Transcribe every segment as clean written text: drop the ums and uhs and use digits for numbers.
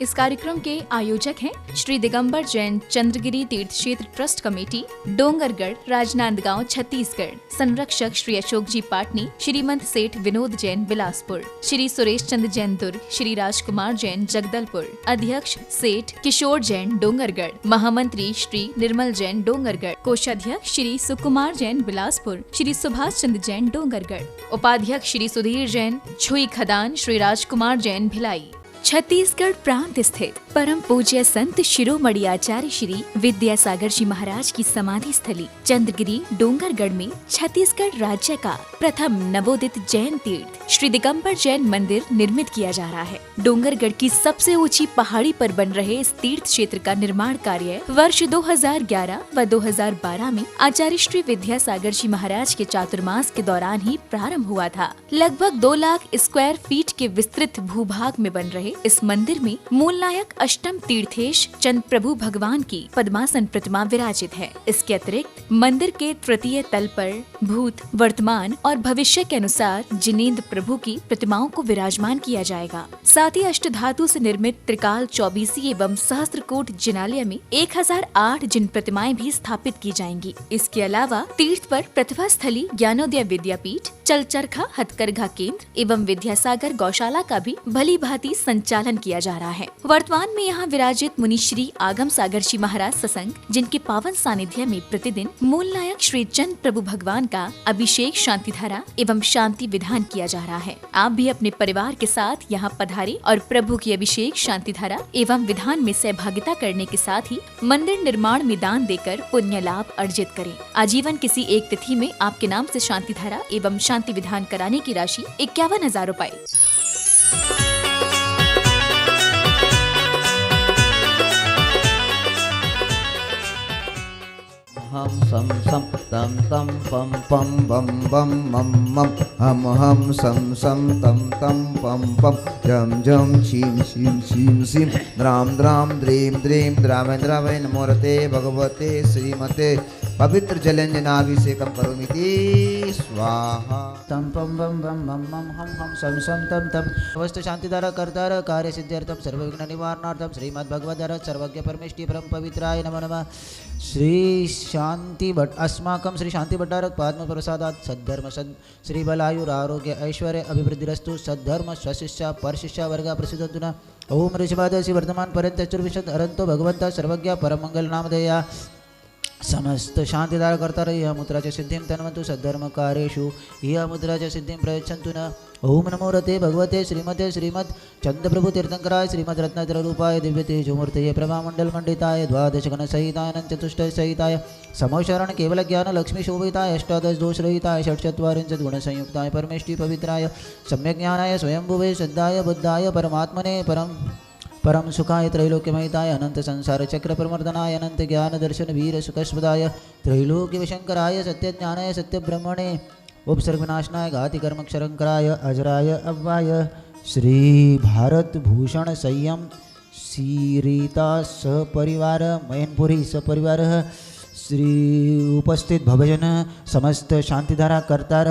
इस कार्यक्रम के आयोजक हैं श्री दिगंबर जैन चंद्रगिरी तीर्थ क्षेत्र ट्रस्ट कमेटी, डोंगरगढ़, राजनांदगांव, छत्तीसगढ़। संरक्षक श्री अशोक जी पाटनी, श्रीमंत सेठ विनोद जैन बिलासपुर, श्री सुरेश चंद्र जैन दुर्ग, श्री राजकुमार जैन जगदलपुर। अध्यक्ष सेठ किशोर जैन डोंगरगढ़, महामंत्री श्री निर्मल जैन डोंगरगढ़, कोषाध्यक्ष श्री सुकुमार जैन बिलासपुर, श्री सुभाष चंद्र जैन डोंगरगढ़, उपाध्यक्ष श्री सुधीर जैन छुई खदान, श्री राजकुमार जैन भिलाई। छत्तीसगढ़ प्रांत स्थित परम पूज्य संत शिरोमणि आचार्य श्री विद्यासागर जी महाराज की समाधि स्थली चंद्रगिरी डोंगरगढ़ में छत्तीसगढ़ राज्य का प्रथम नवोदित जैन तीर्थ श्री दिगंबर जैन मंदिर निर्मित किया जा रहा है। डोंगरगढ़ की सबसे ऊंची पहाड़ी पर बन रहे इस तीर्थ क्षेत्र का निर्माण कार्य वर्ष 2011 व 2012 में आचार्य श्री विद्यासागर जी महाराज के चातुर्मास के दौरान ही प्रारंभ हुआ था। लगभग 2 लाख स्क्वायर फीट के विस्तृत भूभाग में बन रहे इस मंदिर में मूल नायक अष्टम तीर्थेश चंद प्रभु भगवान की पद्मासन प्रतिमा विराजित है। इसके अतिरिक्त मंदिर के तृतीय तल पर भूत, वर्तमान और भविष्य के अनुसार जिनेंद्र प्रभु की प्रतिमाओं को विराजमान किया जाएगा। साथ ही अष्टधातु से निर्मित त्रिकाल चौबीसी एवं सहस्त्रकूट जिनालय में 1008 जिन प्रतिमाएं भी स्थापित की जाएंगी। इसके अलावा तीर्थ पर प्रतिभा स्थली ज्ञानोदय विद्यापीठ, चलचरखा हथकरघा केंद्र एवं विद्यासागर गौशाला का भी भली भांति संचालन किया जा रहा है। वर्तमान में यहाँ विराजित मुनिश्री आगम सागर जी महाराज सत्संग, जिनके पावन सानिध्य में प्रतिदिन मूल नायक श्री चंद प्रभु भगवान का अभिषेक, शांति धारा एवं शांति विधान किया जा रहा है। आप भी अपने परिवार के साथ यहाँ पधारे और प्रभु की अभिषेक, शांति धारा एवं विधान में सहभागिता करने के साथ ही मंदिर निर्माण में दान देकर पुण्य लाभ अर्जित करें। आजीवन किसी एक तिथि में आपके नाम से शांति धारा एवं शांति विधान कराने की राशि 51,000 रुपए। हम सम सम तम तम पम पम बम बम मम मम हम सम सम तम तम पम पम जम जम छीम छीम छीम सीम द्राम द्राम द्रीम द्रीम द्रामेन्द्रावै नमोरते भगवते श्रीमते पवित्र जलंजनाभिषेकम करोमीति स्वाहा। तम पम बम बम मम मम हम सम सम तम तम अवस्थ शांतिधारा कर्तार कार्य सिद्ध्यर्थम सर्वविघ्न निवारणार्थम श्रीमद् भगवद्गीता सर्वज्ञ परमेष्टि परम पवित्राय नमो नमः। श्री शांति भट्ट अस्माकं श्री शांति भट्टारक पद्म प्रसादात् सद्धर्म सद श्री बलायुर आरोग्य ऐश्वर्य अभिवृद्धिरस्तु सद्धर्म स्वशिष्य परशिष्य वर्ग प्रसिद्धन्तु न। ओम ऋषभादसि वर्तमान पर्यंत चतुर्विंशत् अरंतो भगवंता सर्वज्ञ परम मंगल नामधेया समस्त शांतिदार कर्तार यह मुद्राच्या सिद्धिं तन्वन्तु सद्धर्म कार्येषु यह मुद्राच्या सिद्धिं प्रयच्छन्तु न। ओम नमो रते भगवते श्रीमते श्रीमद् चंद्रप्रभु तीर्थंकराय श्रीमद् रत्नाकर रूपाय दिव्य तेजोमूर्तये प्रभामंडल मंडिताय द्वादश गण सहिताय अनंत चतुष्टय सहिताय समोशरण केवल ज्ञान लक्ष्मी शोभिताय अष्टादश दोष रहिताय षट्चत्वारिंशत् गुण संयुक्ताय परमेष्टि पवित्राय सम्यक ज्ञानाय स्वयंभुवे सिद्धाय बुद्धाय परमात्मने परम सुखाय त्रैलोक्यमहिताय अनंत संसार चक्र प्रमर्दनाय अनंत ज्ञान दर्शन वीर सुखस्पदाय त्रैलोक्य विशंकराय सत्य ज्ञानाय सत्य ब्रह्मणे उपसर्ग विनाशनाय घाति कर्म क्षरंकराय अजराय अव्वाय श्री भारत भूषण संयम सीरीता सपरिवार मैनपुरी सपरिवार श्री उपस्थित भवजन समस्त शांतिधारा कर्तार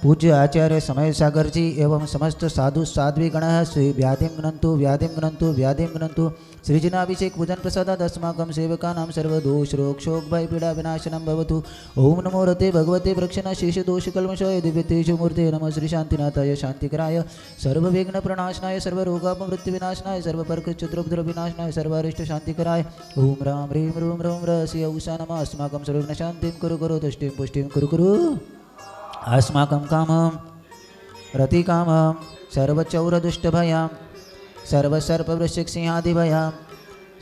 पूज्य आचार्य समय सागर जी एवं समस्त साधु साध्वीगण श्री व्याधिं गणन्तु व्याधिं गणन्तु व्याधिं गणन्तु श्रीजनाभिषेक पूजन प्रसादात् अस्माकं सेवकानां सर्वदोष रोग शोक भय पीड़ा विनाशनं भवतु। ओम नमो रते भगवते प्रक्षण शेष दोष कल्मषाय दिव्य तेजोमूर्ते नमः श्री शांतिनाथाय शांतिकराय सर्वविघ्न प्रणाशनाय सर्वरोगापमृत्यु विनाशनाय सर्वपर्क चतुर्भुज विनाशनाय सर्वारिष्ट शांतिकराय ओम राम ह्रीं रूम रौं रस्य उषा नमः अस्माकं सर्वविघ्न शांतिं कुरु कुरु तुष्टिं पुष्टिं कुरु कुरु अस्माकं कामं रतिकामं सर्वचौरदुष्टभयं सर्वसर्पवृश्चिक सिंहादिभयं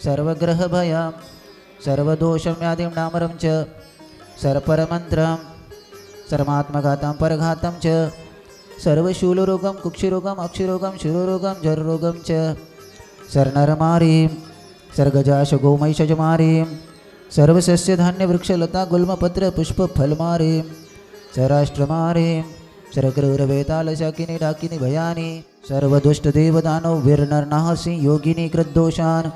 सर्वग्रहभयं सर्वदोषं व्याधिं डामरं च सर्वपरमन्त्रं सर्वात्मघातं परघातं च सर्वशूलरोगं कुक्षिरोगं अक्षिरोगं शिरोरोगं जररोगं च सर्नरमारीं सर्गजाशगोमैषजमारीं सर्वसस्यधान्यवृक्षलता गुल्मपत्र पुष्पफलमारीं सराष्ट्रमारीं सरक्रूरवेतालशाकिनी डाकिनी भयानी सर्वदुष्टदेवदानव वीरनरनाहसी योगिनी कृतदोषान्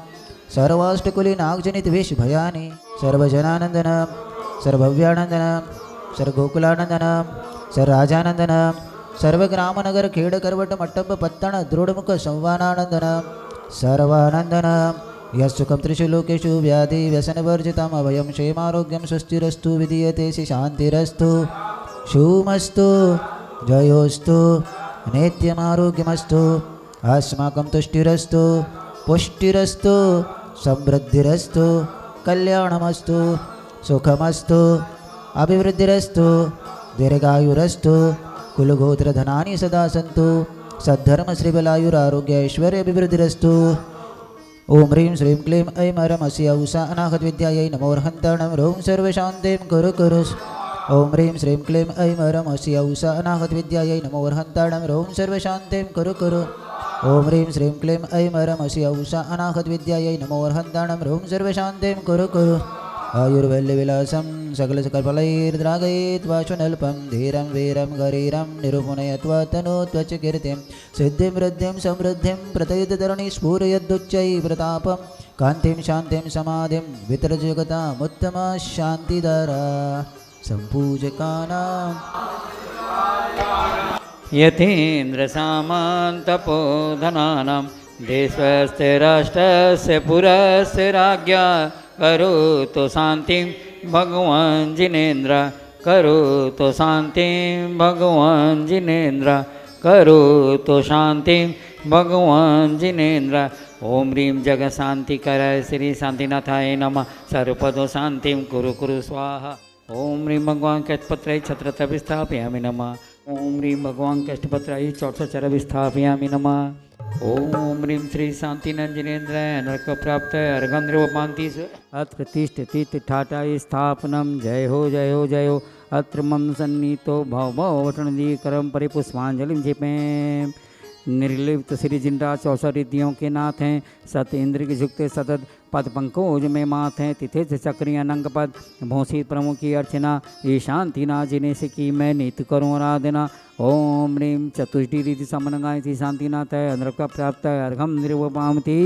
सर्वाष्टकुली नागजनित वेश भयानी सर्वजनानंदनम सर्वभव्यानंदनम सर्वगोकुलानंदनम सर्वराजानंदनम सर्वग्रामनगर खेड करवट मट्टप पत्तण दृढ़मुख संवानानंदनम सर्वानन्दनं यस्सुखं त्रिषु लोकेषु व्याधि व्यसनवर्जितम् अभयं क्षेमारोग्यं स्वस्तिरस्तु विधीयते शान्तिरस्तु शुभमस्तु जयोस्तु नित्यमारोग्यमस्तु अस्माकं तुष्टिरस्तु पुष्टिरस्तु समृद्धिरस्तु कल्याणमस्तु सुखमस्तु अभिवृद्धिरस्तु दीर्घायुरस्तु कुलगोत्रधनानि सदा सन्तु सद्धर्म श्रीबलायुरारोग्य ऐश्वर्य अभिवृद्धिरस्तु ओम ह्रीं श्रीं क्लीं ऐं ह्रमस्य उषा अनाहत विद्यायै नमो अर्हन्तणं ह्रौं सर्वशान्तिं कुरु कुरु ओम ह्रीं श्रीं क्लीं ऐं ह्रमस्य उषा अनाहत विद्यायै नमो अर्हन्तणं ह्रौं सर्वशान्तिं कुरु कुरु ओम ह्रीं श्रीं क्लीं ऐं ह्रमस्य उषा अनाहत विद्यायै नमो अर्हन्तणं ह्रौं सर्वशान्तिं कुरु कुरु आयुर्वल्लविलासं सकलसकलफलैर्द्रागयित्वा शुनल्पं धीरं वीरं गरीरं निरुपणयत्वा तनोत्वचकीर्तिं सिद्धिं वृद्धिं समृद्धिं प्रतयिततरणि स्फुरयद्दुच्चै प्रतापं कान्तिं शान्तिं समाधिं वितरजगतामुत्तमा शान्तिधरा सम्पूजकानाम् यतीन्द्रसामान्तपोधनानां देशस्य राष्ट्रस्य पुरस्य राज्ञा करोतु शान्तिं भगवान् जिनेन्द्र करोतु शान्तिं भगवान् जिनेन्द्र करोतु शान्तिं भगवान् जिनेन्द्र ओम ह्रीं जगशान्तिकराय श्री शान्तिनाथाय नमः सर्वपदो शान्तिं कुरु कुरु स्वाहा ओम ह्रीं भगवान् कष्टपत्राय छत्रतः स्थापयामि नमः ओम ह्रीं भगवान् कष्टपत्राय चौथचर स्थापयामि नमः ओम ह्रीं श्री शांतिनंजनेन्द्र नरक प्राप्त अर्घन्द्रोपान्ति अत्र तिष्ठति तिष्ठाटाय स्थापनम जय हो जय हो जय हो अत्र मम सन्नीतो भव वटनदीकरम परिपुष्पांजलि झेपें निर्लिप्त श्री जिनराज 64 रिद्धियों के नाथ हैं सत इंद्र के झुकते सतत पद पंकोज में माथ हैं तिथे से चक्रिया नंग पद भौसी प्रमुख की अर्चना ये शांति ना जिने से की मैं नित्य करूँ आराधना ओम ह्रीं चतुष्टि रीति समनगाय थी शांतिनाथ है अनृक प्राप्त है अर्घम निर्वपाम थी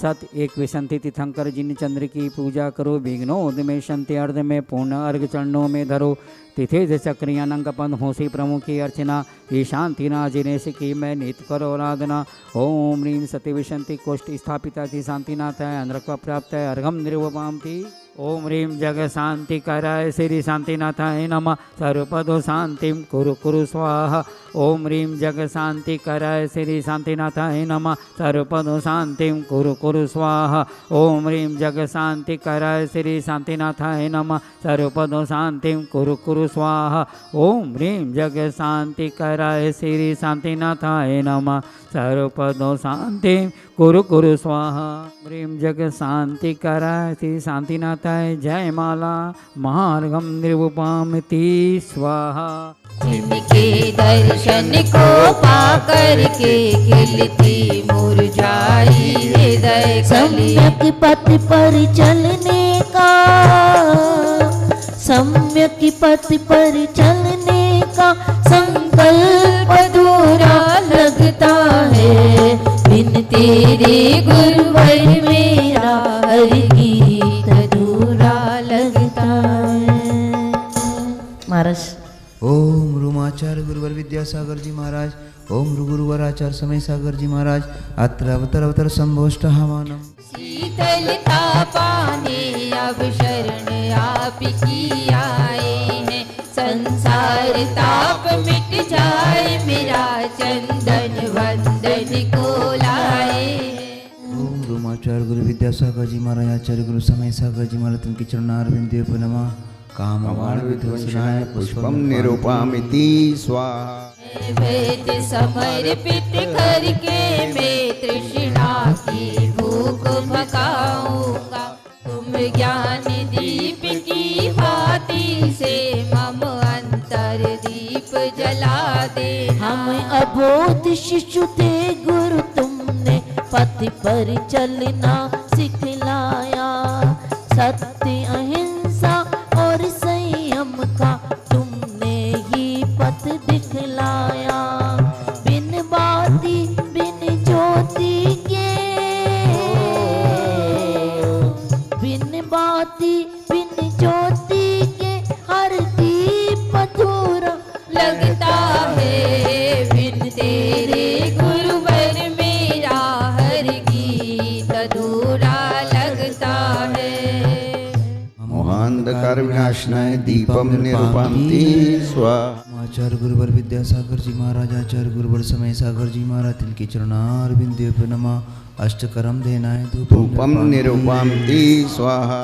सत एक विसंति तीर्थंकर जिन चंद्र की पूजा करो विघ्नोद में शंति अर्ध में पूर्ण अर्घ चरणों में धरो तिथे चक्रिया नंग पद होसी प्रमुख की अर्चना ये शांति ना जिने से की मैं नित्य करो आराधना ओम ह्रीं सत्य विशंति कोष्ठ स्थापिता थी शांतिनाथ है अनृक प्राप्त है अर्घम निर्वपाम थी ओम ह्रीं जग शांति कराय श्री शांतिनाथाय नमः सर्वपदो शांतिं कुरु कुरु स्वाहा ओम ह्रीं जग शांति कराय श्री शांतिनाथाय नमः सर्वपदो शांतिं कुरु कुरु स्वाहा ओम ह्रीं जग शांति कराय श्री शांतिनाथाय नमः सर्वपदो शांतिं कुरु कुरु स्वाहा ओम ह्रीं जग शांति कराय श्री शांतिनाथाय नमः सर्वपदो शांतिं कुरु कुरु स्वाहा ह्रीं जग शांति कराय श्री शांतिनाथाय जय माला महार्घम निर्वपामति स्वाहा जिनके दर्शन को पाकर के खिलती मुरझाई हृदय सम्यक पथ पर चलने का सम्यक पथ पर चलने का संकल्प अधूरा लगता है बिन तेरे गुरुवर मेरा हर गीत अधूरा लगता है। महाराज ओम रूमाचार्य गुरुवर विद्यासागर जी महाराज ओम गुरुवर आचार्य समय सागर जी महाराज अत्र अवतर अवतर संभोष्ट हवानम शीतलता पाने अब शरण आप की आए हैं संसार ताप मिट जाए मेरा चंदन वंदन को लाए ओम रूमाचार्य गुरु विद्यासागर जी महाराज आचार्य गुरु समय सागर जी महाराज उनके चरणारविंदे पर नमः कामवाण विध्वंसनाय पुष्पम निरूपामिति स्वाहा वेद समर्पित करके मैं तृष्णा की भूख भगाऊंगा तुम ज्ञान दीप की भांति से मम अंतर दीप जला दे हम अबोध शिशु थे गुरु तुमने पथ पर चलना सिखलाया सत्य अहिंसा और संयम का तुमने ही पथ दिखलाया बिन बाती बिन ज्योति के बिन बाती बिन ज्योति के हर दीप अधूरा लगता है बिन तेरे गुरुवर मेरा हर नाशनाय दीपम निरूपन्ति स्वाहा। आचार्य गुरुवर विद्यासागर जी महाराज, आचार्य गुरुवर समय सागर जी महाराज, तिनके चरणारविंदे पे नमः। अष्टकरम देनाय धूपम निरूपन्ति स्वाहा।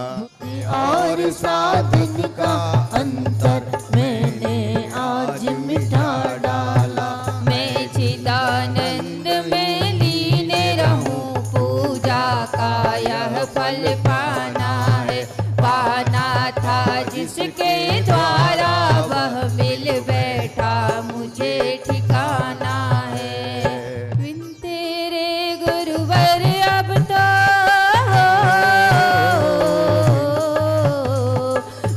और साधन का अंतर मैंने आज मिटा डाला। मैं चिदानंद में लीन रहूं, पूजा का यह फल पाना है। पाना था जिसके द्वारा वह मिल बैठा, मुझे ठिकाना है। बिन तेरे गुरुवर अब तो,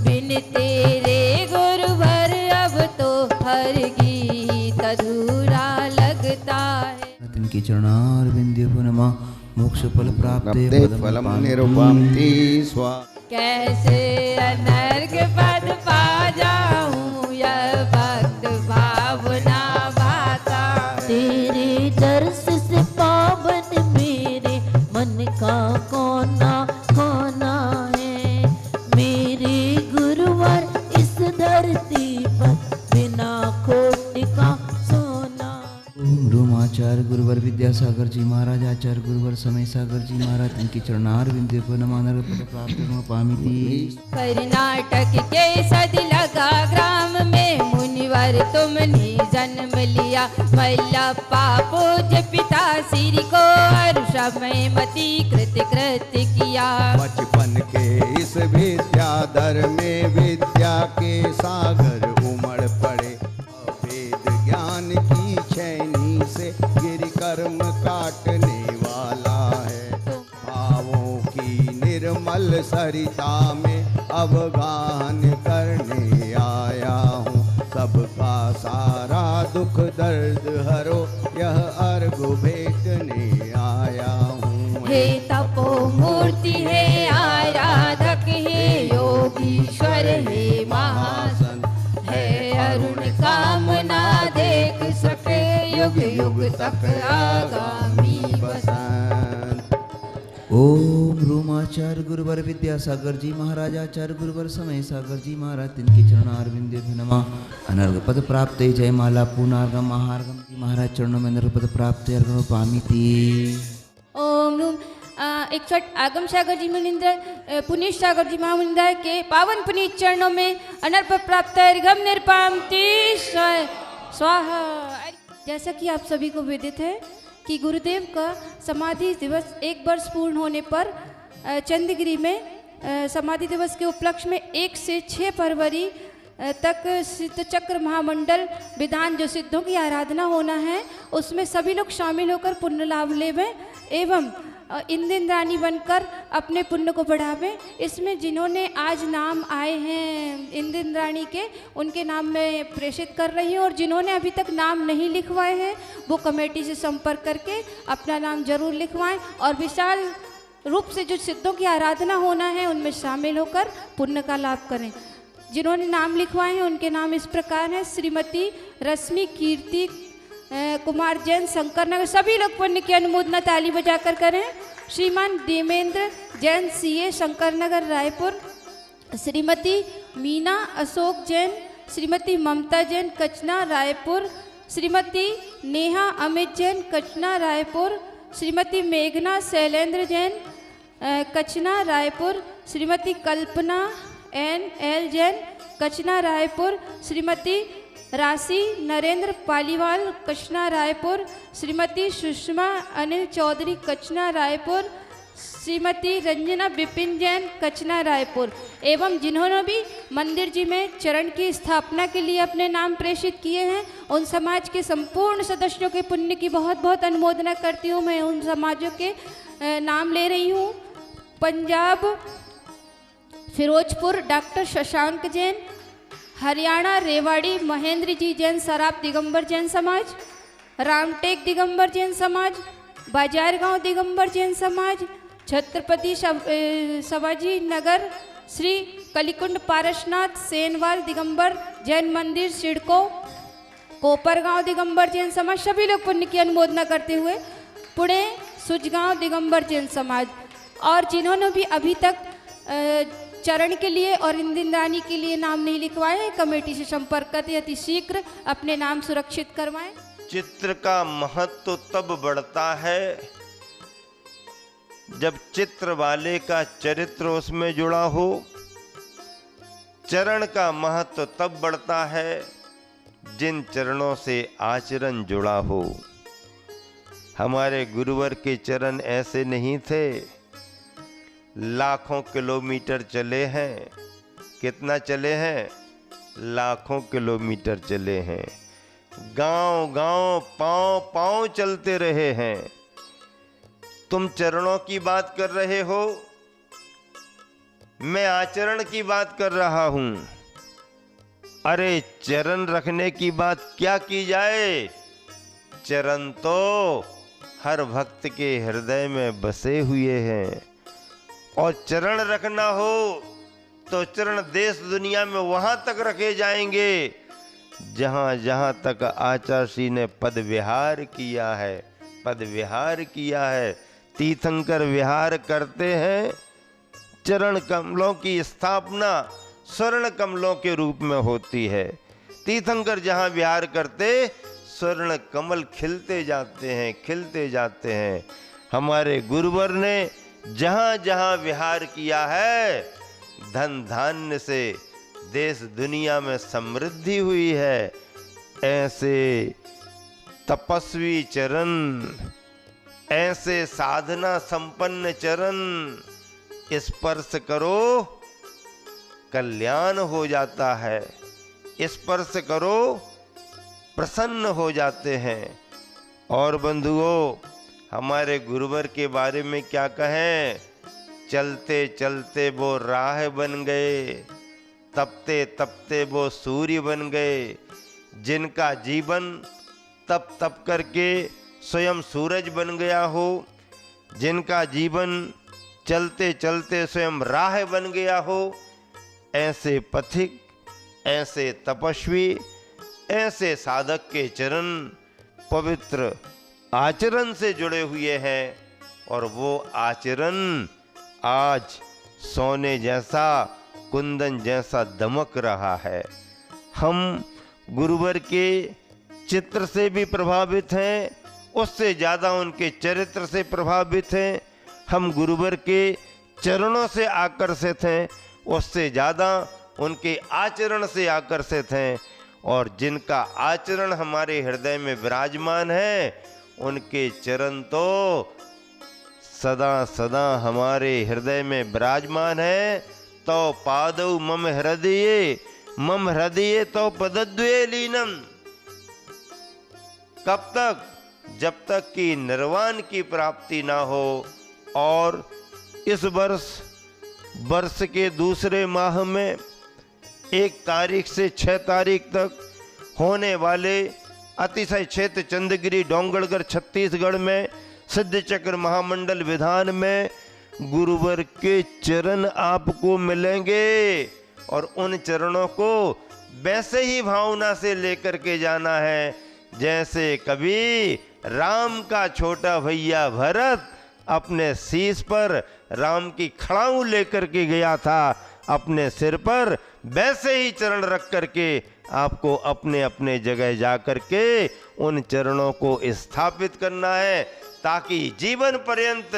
बिन तेरे गुरुवर अब तो हर गीत अधूरा लगता है। तिनके चरणारविंदे पे नमः। मोक्ष फल प्राप्ते फलम निरूपन्ति स्वाहा। कैसे अनर्घ पद पा जाऊं, यह भक्त भावना भाता। तेरे दर्श से पावन मेरे मन का कोना कोना है। मेरे गुरुवर इस धरती पर बिना खोट का सोना। ओम रूम आचार्य गुरुवर विद्यासागर जी महाराज, आचार्य गुरुवर समय सागर जी महाराज, तिनके चरणारविंदे पे नमः। नरपद प्राप्त पामिति। कर्नाटक के सद लगा ग्राम में मुनिवर तुमने जन्म लिया। मल्लप्पा पूज्य पिता श्री को हर्षमय मति कृत कृत्य किया। बचपन के इस विद्याधर में विद्या के सागर उमड़ पड़े। वेद ज्ञान की छैनी से गिर कर्म काटने वाला है। भावों की निर्मल सरिता में अवगाहन करने आया हूँ। सबका सारा दुख दर्द हरो, यह अर्घ भेटने आया हूँ। हे तपो मूर्ति है आराधक, हे योगीश्वर हे महासन, है अरुण कामना देख सके युग युग तक आगामी बसंत। ओम रूम आचार्य गुरुवर विद्यासागर जी महाराज, आचार्य गुरुवर समय सागर जी महाराज, तिनके चरणारविंदे पे नमः। अनर्घ पद प्राप्त जय माला पुनार्गम महार्गम जी महाराज चरणों में अनर्घ पद प्राप्त अर्घ पामिति। ओम नूम 61 आगम सागर जी मुनिंद्र पुनीत सागर जी महामुनिंद्र के पावन पुनीत चरणों में अनर्प प्राप्त अर्घम निर्पामति स्वाहा। जैसा कि आप सभी को विदित है कि गुरुदेव का समाधि दिवस 1 वर्ष पूर्ण होने पर चंद्रगिरी में समाधि दिवस के उपलक्ष्य में 1 से 6 फरवरी तक सिद्ध चक्र महामंडल विधान जो सिद्धों की आराधना होना है, उसमें सभी लोग शामिल होकर पुण्य लाभ लेवें एवं इंद्राणी बनकर अपने पुण्य को बढ़ावें। इसमें जिन्होंने आज नाम आए हैं इंद्राणी के, उनके नाम में प्रेषित कर रही हूँ, और जिन्होंने अभी तक नाम नहीं लिखवाए हैं वो कमेटी से संपर्क करके अपना नाम जरूर लिखवाएं और विशाल रूप से जो सिद्धों की आराधना होना है उनमें शामिल होकर पुण्य का लाभ करें। जिन्होंने नाम लिखवाए हैं उनके नाम इस प्रकार हैं: श्रीमती रश्मि कीर्ति कुमार जैन शंकर नगर, सभी लोग पुण्य की अनुमोदना ताली बजाकर करें। श्रीमान देवेंद्र जैन सीए शंकर नगर रायपुर, श्रीमती मीना अशोक जैन, श्रीमती ममता जैन कचना रायपुर, श्रीमती नेहा अमित जैन कचना रायपुर, श्रीमती मेघना शैलेंद्र जैन कचना रायपुर, श्रीमती कल्पना NL जैन कचना रायपुर, श्रीमती राशि नरेंद्र पालीवाल कचना रायपुर, श्रीमती सुषमा अनिल चौधरी कचना रायपुर, श्रीमती रंजना विपिन जैन कचना रायपुर। एवं जिन्होंने भी मंदिर जी में चरण की स्थापना के लिए अपने नाम प्रेषित किए हैं, उन समाज के संपूर्ण सदस्यों के पुण्य की बहुत बहुत अनुमोदना करती हूँ। मैं उन समाजों के नाम ले रही हूँ: पंजाब फिरोजपुर डॉक्टर शशांक जैन, हरियाणा रेवाड़ी महेंद्र जी जैन सराफ दिगंबर जैन समाज, रामटेक दिगंबर जैन समाज, बाजार गांव दिगंबर जैन समाज, छत्रपति शिवाजी नगर श्री कलिकुंड पारसनाथ सेनवाल दिगंबर जैन मंदिर सिडको, कोपरगांव दिगंबर जैन समाज, सभी लोग पुण्य की अनुमोदना करते हुए पुणे सुजगांव दिगंबर जैन समाज। और जिन्होंने भी अभी तक चरण के लिए और इंदिरानी के लिए नाम नहीं लिखवाए, कमेटी से संपर्क करके अति शीघ्र अपने नाम सुरक्षित करवाएं। चित्र का महत्व तब बढ़ता है जब चित्र वाले का चरित्र उसमें जुड़ा हो। चरण का महत्व तब बढ़ता है जिन चरणों से आचरण जुड़ा हो। हमारे गुरुवर के चरण ऐसे नहीं थे, लाखों किलोमीटर चले हैं। कितना चले हैं? लाखों किलोमीटर चले हैं। गांव गांव पांव पांव चलते रहे हैं। तुम चरणों की बात कर रहे हो, मैं आचरण की बात कर रहा हूं। अरे चरण रखने की बात क्या की जाए, चरण तो हर भक्त के हृदय में बसे हुए हैं। और चरण रखना हो तो चरण देश दुनिया में वहां तक रखे जाएंगे जहां जहां तक आचार्य ने पद विहार किया है। पद विहार किया है, तीर्थंकर विहार करते हैं। चरण कमलों की स्थापना स्वर्ण कमलों के रूप में होती है। तीर्थंकर जहां विहार करते, स्वर्ण कमल खिलते जाते हैं, खिलते जाते हैं। हमारे गुरुवर ने जहां जहां विहार किया है, धन धान्य से देश दुनिया में समृद्धि हुई है। ऐसे तपस्वी चरण, ऐसे साधना संपन्न चरण स्पर्श करो, कल्याण हो जाता है। स्पर्श करो, प्रसन्न हो जाते हैं। और बंधुओं, हमारे गुरुवर के बारे में क्या कहें? चलते चलते वो राह बन गए, तपते तपते वो सूर्य बन गए। जिनका जीवन तप तप करके स्वयं सूरज बन गया हो, जिनका जीवन चलते चलते स्वयं राह बन गया हो, ऐसे पथिक, ऐसे तपस्वी, ऐसे साधक के चरण पवित्र आचरण से जुड़े हुए हैं। और वो आचरण आज सोने जैसा, कुंदन जैसा दमक रहा है। हम गुरुवर के चित्र से भी प्रभावित हैं, उससे ज़्यादा उनके चरित्र से प्रभावित हैं। हम गुरुवर के चरणों से आकर्षित हैं, उससे ज़्यादा उनके आचरण से आकर्षित हैं। और जिनका आचरण हमारे हृदय में विराजमान है, उनके चरण तो सदा सदा हमारे हृदय में विराजमान है। तो पादौ मम हृदय तो पदद्वये लीनम। कब तक? जब तक कि निर्वाण की प्राप्ति ना हो। और इस वर्ष के दूसरे माह में 1 तारीख से 6 तारीख तक होने वाले अतिशय क्षेत्र चंद्रगिरी डोंगरगढ़ छत्तीसगढ़ में सिद्ध चक्र महामंडल विधान में गुरुवर के चरण आपको मिलेंगे। और उन चरणों को वैसे ही भावना से लेकर के जाना है जैसे कभी राम का छोटा भैया भरत अपने शीश पर राम की खड़ाऊ लेकर के गया था अपने सिर पर। वैसे ही चरण रख करके आपको अपने अपने जगह जा करके उन चरणों को स्थापित करना है, ताकि जीवन पर्यंत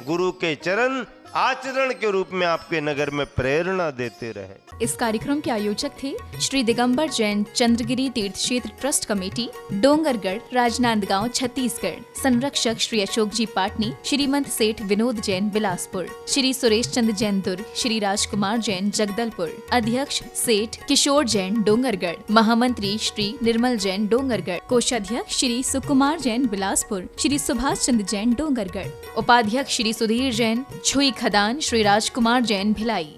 गुरु के चरण आचरण के रूप में आपके नगर में प्रेरणा देते रहे। इस कार्यक्रम के आयोजक थे श्री दिगंबर जैन चंद्रगिरी तीर्थ क्षेत्र ट्रस्ट कमेटी, डोंगरगढ़, राजनांदगांव, छत्तीसगढ़। संरक्षक श्री अशोक जी पाटनी, श्रीमंत सेठ विनोद जैन बिलासपुर, श्री सुरेश चंद्र जैन दुर्ग, श्री राजकुमार जैन जगदलपुर। अध्यक्ष सेठ किशोर जैन डोंगरगढ़, महामंत्री श्री निर्मल जैन डोंगरगढ़, कोषाध्यक्ष श्री सुकुमार जैन बिलासपुर, श्री सुभाष चंद्र जैन डोंगरगढ़, उपाध्यक्ष श्री सुधीर जैन, छुई खदान, श्री राजकुमार जैन भिलाई।